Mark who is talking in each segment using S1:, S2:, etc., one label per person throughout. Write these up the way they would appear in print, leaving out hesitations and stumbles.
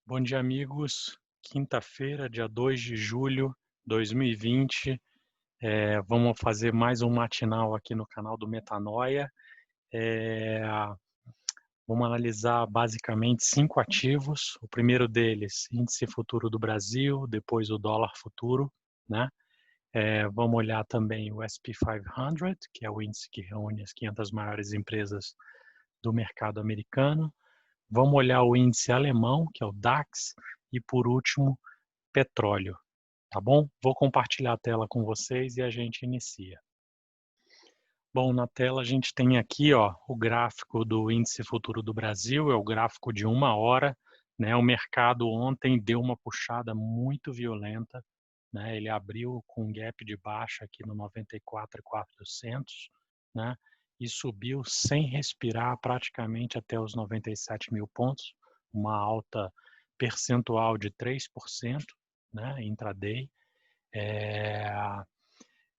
S1: Bom dia, amigos. Quinta-feira, dia 2 de julho de 2020. Vamos fazer mais um matinal aqui no canal do Metanoia. Eh, Vamos analisar basicamente 5 ativos. O primeiro deles, índice futuro do Brasil, depois o dólar futuro, né? Vamos olhar também o SP 500, que é o índice que reúne as 500 maiores empresas do mercado americano. Vamos olhar o índice alemão, que é o DAX, e por último, petróleo, tá bom? Vou compartilhar a tela com vocês e a gente inicia. Bom, na tela a gente tem aqui, ó, o gráfico do índice futuro do Brasil, é o gráfico de 1 hora, né? O mercado ontem deu uma puxada muito violenta, né? Ele abriu com um gap de baixa aqui no 94.400, né? E subiu sem respirar praticamente até os 97 mil pontos, uma alta percentual de 3%, né? Intraday, é,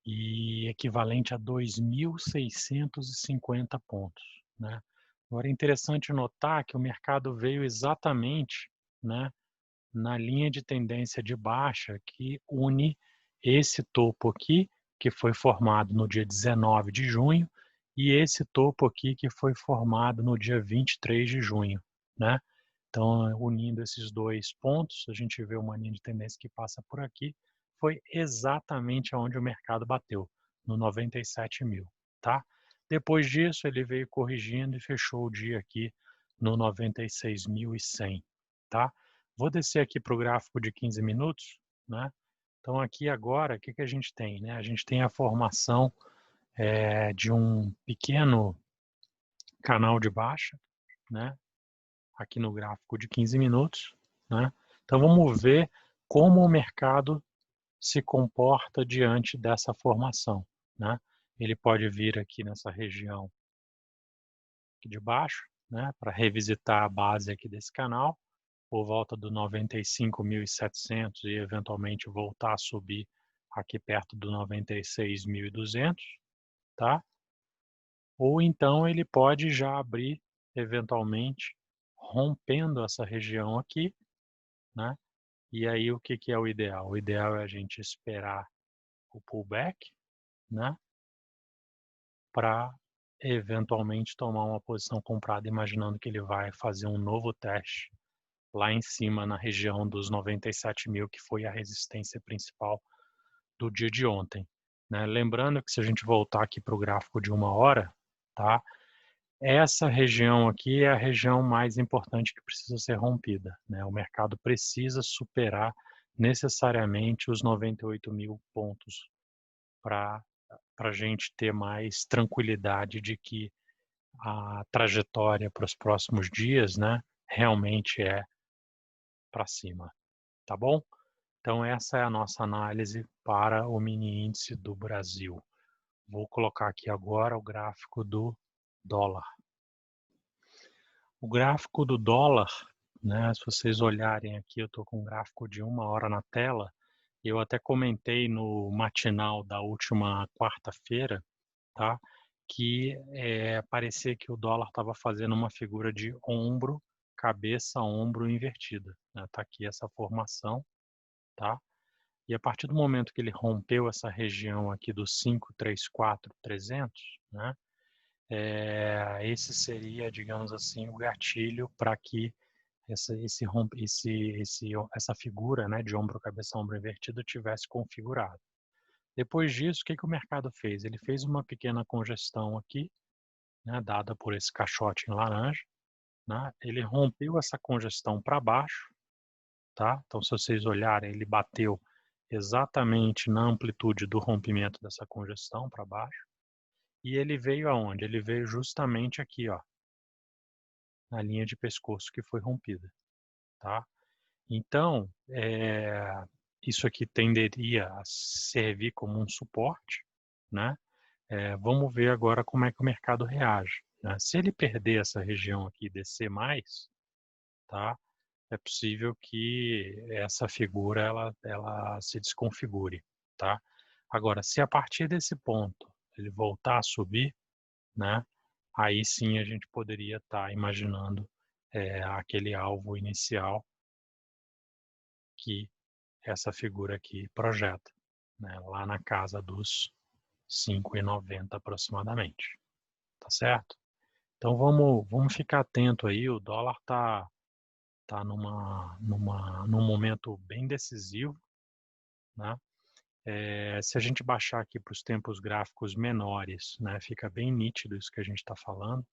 S1: e equivalente a 2.650 pontos, né? Agora é interessante notar que o mercado veio exatamente, né, na linha de tendência de baixa que une esse topo aqui, que foi formado no dia 19 de junho, e esse topo aqui que foi formado no dia 23 de junho, né? Então, unindo esses dois pontos, a gente vê uma linha de tendência que passa por aqui, foi exatamente aonde o mercado bateu, no 97 mil, tá? Depois disso, ele veio corrigindo e fechou o dia aqui no 96.100, tá? Vou descer aqui para o gráfico de 15 minutos, né? Então, aqui agora, o que que a gente tem, né? A gente tem a formação de um pequeno canal de baixa, né? Aqui no gráfico de 15 minutos, né? Então, vamos ver como o mercado se comporta diante dessa formação, né? Ele pode vir aqui nessa região aqui de baixo, né? Para revisitar a base aqui desse canal, por volta do 95.700 e eventualmente voltar a subir aqui perto do 96.200, tá? Ou então ele pode já abrir eventualmente rompendo essa região aqui, né? E aí o que que é o ideal? O ideal é a gente esperar o pullback, né? Para eventualmente tomar uma posição comprada, imaginando que ele vai fazer um novo teste lá em cima na região dos 97 mil, que foi a resistência principal do dia de ontem, né? Lembrando que se a gente voltar aqui para o gráfico de 1 hora, tá? Essa região aqui é a região mais importante que precisa ser rompida, né? O mercado precisa superar necessariamente os 98 mil pontos para a gente ter mais tranquilidade de que a trajetória para os próximos dias, né, realmente é para cima, tá bom? Então essa é a nossa análise para o mini índice do Brasil. Vou colocar aqui agora o gráfico do dólar. O gráfico do dólar, né, se vocês olharem aqui, eu estou com um gráfico de 1 hora na tela. Eu até comentei no matinal da última quarta-feira, tá, que parecia que o dólar estava fazendo uma figura de ombro, cabeça, ombro invertida, né? Tá aqui essa formação, tá? E a partir do momento que ele rompeu essa região aqui dos 534.300, né? Esse seria, digamos assim, o gatilho para que essa figura, né, de ombro, cabeça, ombro invertido tivesse configurado. Depois disso, o que que o mercado fez? Ele fez uma pequena congestão aqui, né, dada por esse caixote em laranja, né? Ele rompeu essa congestão para baixo, tá? Então, se vocês olharem, ele bateu exatamente na amplitude do rompimento dessa congestão para baixo. E ele veio aonde? Ele veio justamente aqui, ó, na linha de pescoço que foi rompida, tá? Então, isso aqui tenderia a servir como um suporte, né? Vamos ver agora como é que o mercado reage, né? Se ele perder essa região aqui e descer mais, tá? É possível que essa figura ela se desconfigure, tá? Agora, se a partir desse ponto ele voltar a subir, né? Aí sim a gente poderia estar imaginando aquele alvo inicial que essa figura aqui projeta, né, lá na casa dos 5,90 aproximadamente, tá certo? Então vamos ficar atento aí, o dólar tá num momento bem decisivo, né? Se a gente baixar aqui para os tempos gráficos menores, né, fica bem nítido isso que a gente está falando,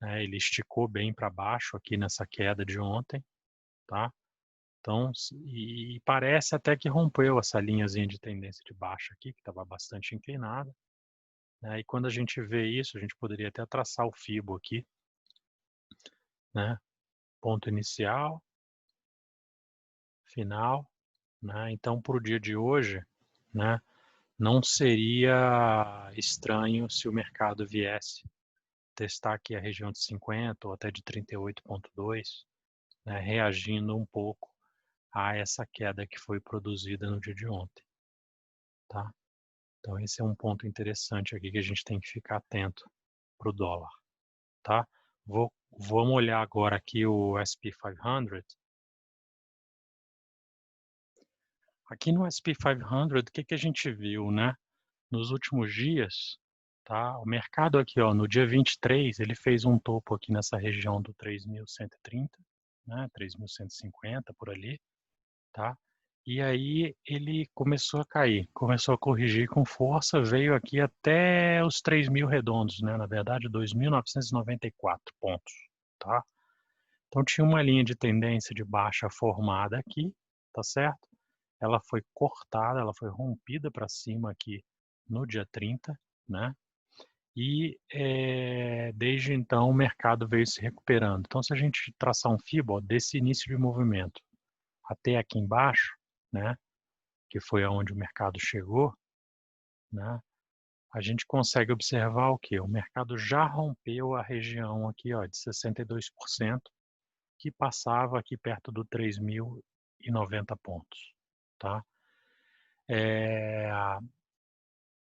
S1: né? Ele esticou bem para baixo aqui nessa queda de ontem, tá? Então, e parece até que rompeu essa linhazinha de tendência de baixa aqui, que estava bastante inclinada, né? E quando a gente vê isso, a gente poderia até traçar o Fibo aqui, né? Ponto inicial, final, né? Então, para o dia de hoje, né, não seria estranho se o mercado viesse testar aqui a região de 50 ou até de 38,2, né, reagindo um pouco a essa queda que foi produzida no dia de ontem, tá? Então esse é um ponto interessante aqui que a gente tem que ficar atento para o dólar, tá? Vamos olhar agora aqui o S&P 500. Aqui no S&P 500, o que que a gente viu, né? Nos últimos dias, tá? O mercado aqui, ó, no dia 23, ele fez um topo aqui nessa região do 3.130, né? 3.150 por ali, tá? E aí ele começou a cair, começou a corrigir com força, veio aqui até os 3.000 redondos, né? Na verdade, 2.994 pontos, tá? Então tinha uma linha de tendência de baixa formada aqui, tá certo? Ela foi cortada, ela foi rompida para cima aqui no dia 30, né? E desde então o mercado veio se recuperando. Então se a gente traçar um FIBO, ó, desse início de movimento até aqui embaixo, né? Que foi aonde o mercado chegou, né? A gente consegue observar o que? O mercado já rompeu a região aqui, ó, de 62%, que passava aqui perto do 3.090 pontos, tá?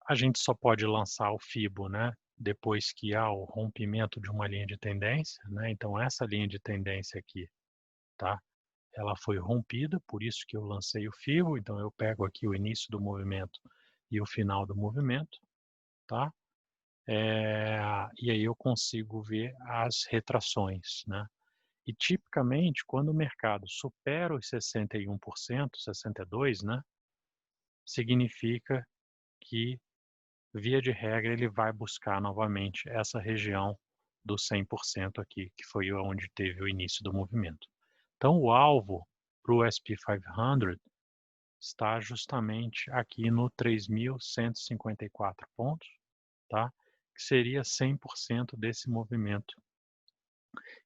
S1: A gente só pode lançar o FIBO, né? Depois que há o rompimento de uma linha de tendência, né? Então essa linha de tendência aqui, tá? Ela foi rompida, por isso que eu lancei o FIBO. Então eu pego aqui o início do movimento e o final do movimento, tá? E aí eu consigo ver as retrações, né? E tipicamente, quando o mercado supera os 61%, 62%, né? Significa que, via de regra, ele vai buscar novamente essa região do 100% aqui, que foi onde teve o início do movimento. Então, o alvo para o S&P 500 está justamente aqui no 3.154 pontos, tá? Que seria 100% desse movimento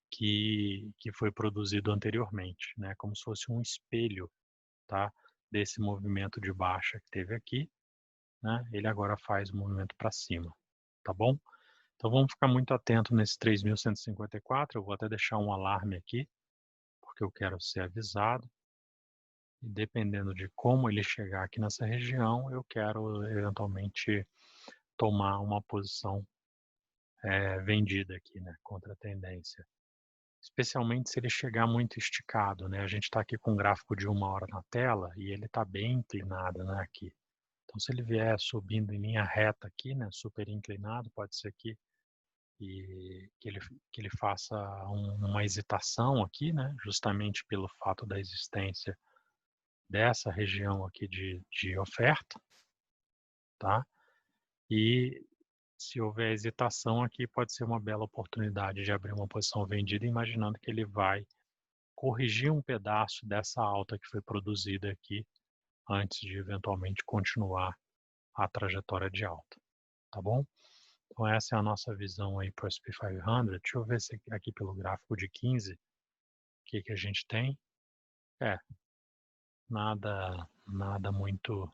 S1: que foi produzido anteriormente, né? Como se fosse um espelho, tá? Desse movimento de baixa que teve aqui, né? Ele agora faz o movimento para cima, tá bom? Então vamos ficar muito atento nesse 3.154. Eu vou até deixar um alarme aqui, porque eu quero ser avisado. E dependendo de como ele chegar aqui nessa região, eu quero eventualmente tomar uma posição vendida aqui, né? Contra a tendência. Especialmente se ele chegar muito esticado, né? A gente está aqui com um gráfico de 1 hora na tela e ele está bem inclinado, né? Aqui. Então, se ele vier subindo em linha reta aqui, né? Super inclinado, pode ser que ele faça uma hesitação aqui, né? Justamente pelo fato da existência dessa região aqui de oferta, tá? E se houver hesitação aqui, pode ser uma bela oportunidade de abrir uma posição vendida, imaginando que ele vai corrigir um pedaço dessa alta que foi produzida aqui antes de eventualmente continuar a trajetória de alta, tá bom? Então essa é a nossa visão aí para o S&P 500. Deixa eu ver se aqui pelo gráfico de 15, o que a gente tem. Nada muito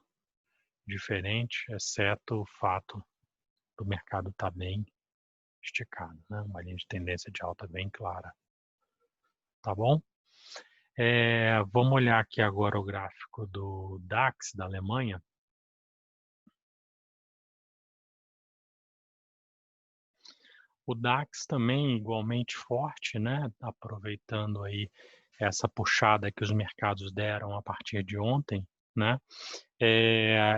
S1: diferente, exceto o fato do mercado estar bem esticado, né? Uma linha de tendência de alta bem clara, tá bom? Vamos olhar aqui agora o gráfico do DAX da Alemanha. O DAX também igualmente forte, né? Aproveitando aí essa puxada que os mercados deram a partir de ontem, né,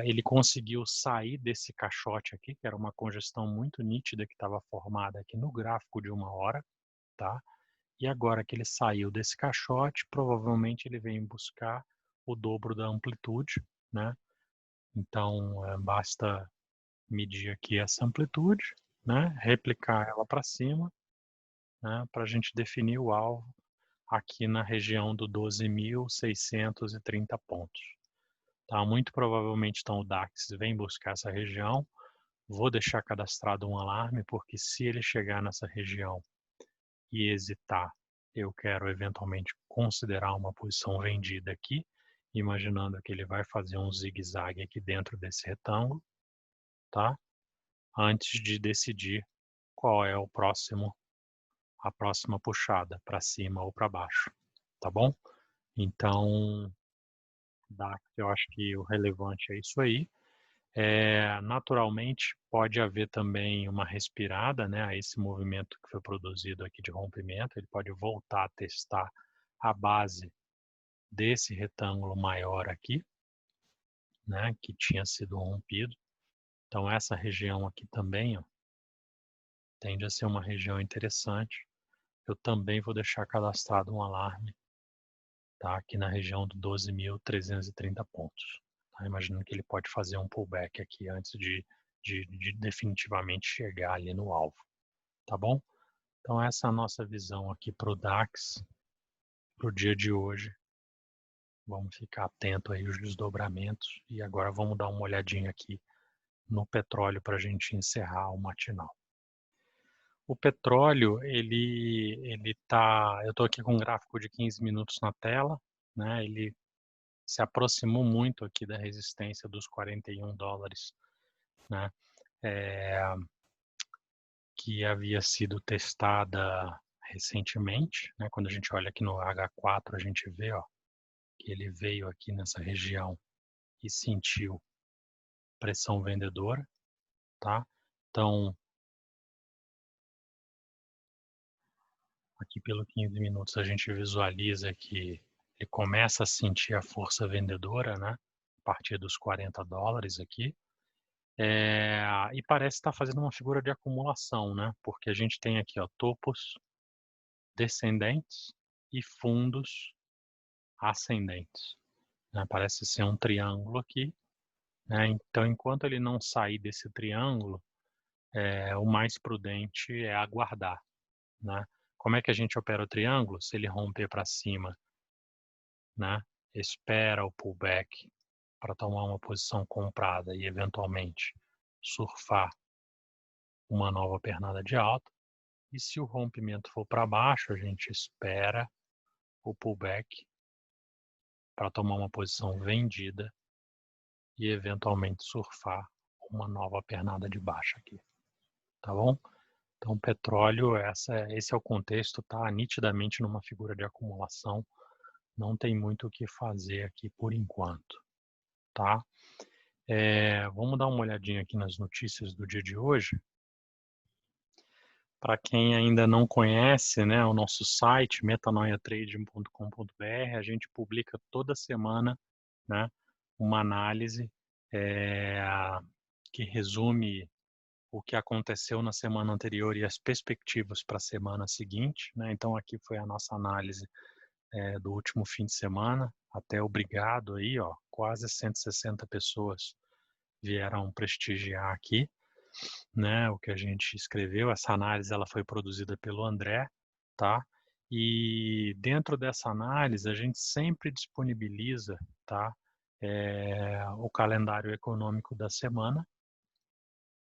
S1: ele conseguiu sair desse caixote aqui, que era uma congestão muito nítida que estava formada aqui no gráfico de 1 hora, tá? E agora que ele saiu desse caixote, provavelmente ele vem buscar o dobro da amplitude, né? Então, basta medir aqui essa amplitude, né? Replicar ela para cima, né? Para a gente definir o alvo aqui na região do 12.630 pontos. Tá? Muito provavelmente, então, o DAX vem buscar essa região. Vou deixar cadastrado um alarme, porque se ele chegar nessa região e hesitar, eu quero eventualmente considerar uma posição vendida aqui, imaginando que ele vai fazer um zigue-zague aqui dentro desse retângulo, tá? Antes de decidir qual é a próxima puxada, para cima ou para baixo, tá bom? Então, eu acho que o relevante é isso aí. Naturalmente, pode haver também uma respirada, né, a esse movimento que foi produzido aqui de rompimento, ele pode voltar a testar a base desse retângulo maior aqui, né, que tinha sido rompido. Então essa região aqui também, ó, tende a ser uma região interessante. Eu também vou deixar cadastrado um alarme, tá, aqui na região do 12.330 pontos. Tá? Imaginando que ele pode fazer um pullback aqui antes de definitivamente chegar ali no alvo, tá bom? Então essa é a nossa visão aqui para o DAX, para o dia de hoje. Vamos ficar atento aí aos desdobramentos e agora vamos dar uma olhadinha aqui no petróleo para a gente encerrar o matinal. O petróleo, eu estou aqui com um gráfico de 15 minutos na tela, né? Ele se aproximou muito aqui da resistência dos 41 dólares, né? Que havia sido testada recentemente, né? Quando a gente olha aqui no H4, a gente vê, ó, que ele veio aqui nessa região e sentiu pressão vendedora, tá? Então, aqui pelo 15 minutos a gente visualiza que ele começa a sentir a força vendedora, né? A partir dos 40 dólares aqui. E parece estar fazendo uma figura de acumulação, né? Porque a gente tem aqui, ó, topos descendentes e fundos ascendentes, né? Parece ser um triângulo aqui, né? Então, enquanto ele não sair desse triângulo, o mais prudente é aguardar, né? Como é que a gente opera o triângulo? Se ele romper para cima, né? Espera o pullback para tomar uma posição comprada e eventualmente surfar uma nova pernada de alta. E se o rompimento for para baixo, a gente espera o pullback para tomar uma posição vendida e eventualmente surfar uma nova pernada de baixa aqui, tá bom? Então, petróleo, esse é o contexto, tá nitidamente numa figura de acumulação, não tem muito o que fazer aqui por enquanto, tá? Vamos dar uma olhadinha aqui nas notícias do dia de hoje. Para quem ainda não conhece, né, o nosso site, metanoiatrading.com.br, a gente publica toda semana, né, uma análise que resume o que aconteceu na semana anterior e as perspectivas para a semana seguinte, né? Então aqui foi a nossa análise do último fim de semana. Até obrigado aí, ó, quase 160 pessoas vieram prestigiar aqui, né? O que a gente escreveu. Essa análise ela foi produzida pelo André, tá? E dentro dessa análise a gente sempre disponibiliza, tá? O calendário econômico da semana,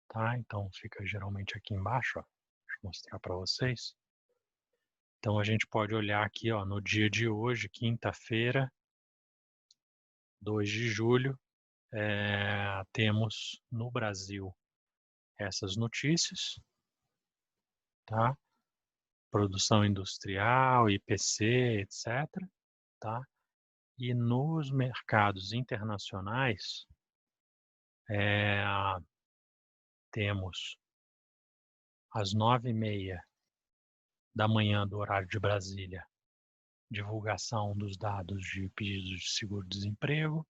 S1: tá? Então fica geralmente aqui embaixo, ó. Deixa eu mostrar para vocês. Então a gente pode olhar aqui, ó, no dia de hoje, quinta-feira, 2 de julho, temos no Brasil essas notícias, tá? Produção industrial, IPC, etc, tá? E nos mercados internacionais, temos às 9h30 da manhã do horário de Brasília, divulgação dos dados de pedidos de seguro-desemprego,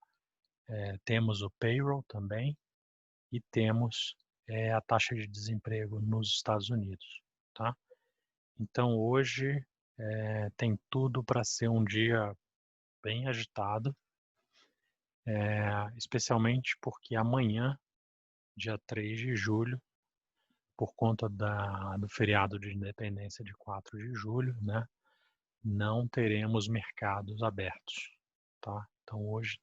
S1: temos o payroll também e temos a taxa de desemprego nos Estados Unidos, tá? Então hoje tem tudo para ser um dia bem agitado, especialmente porque amanhã, dia 3 de julho, por conta do feriado de independência de 4 de julho, né, não teremos mercados abertos, tá? Então hoje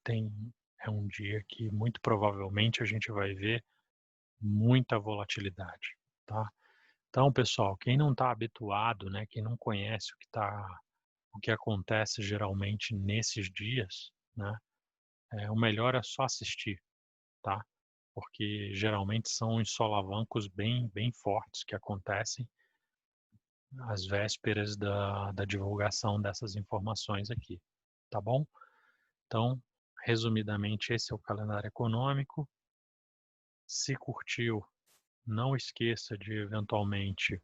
S1: é um dia que muito provavelmente a gente vai ver muita volatilidade, tá? Então, pessoal, quem não está habituado, né, quem não conhece o que acontece geralmente nesses dias, né, o melhor é só assistir, tá? Porque geralmente são uns solavancos bem fortes que acontecem às vésperas da divulgação dessas informações aqui, tá bom? Então, resumidamente, esse é o calendário econômico. Se curtiu, não esqueça de eventualmente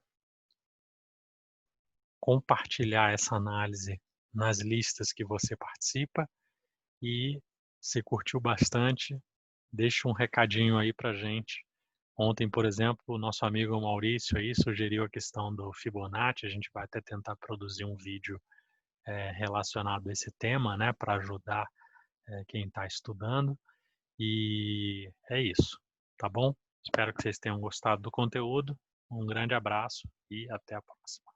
S1: compartilhar essa análise nas listas que você participa e, se curtiu bastante, deixa um recadinho aí pra gente. Ontem, por exemplo, o nosso amigo Maurício aí sugeriu a questão do Fibonacci. A gente vai até tentar produzir um vídeo relacionado a esse tema, né, para ajudar quem está estudando. E é isso, tá bom? Espero que vocês tenham gostado do conteúdo. Um grande abraço e até a próxima.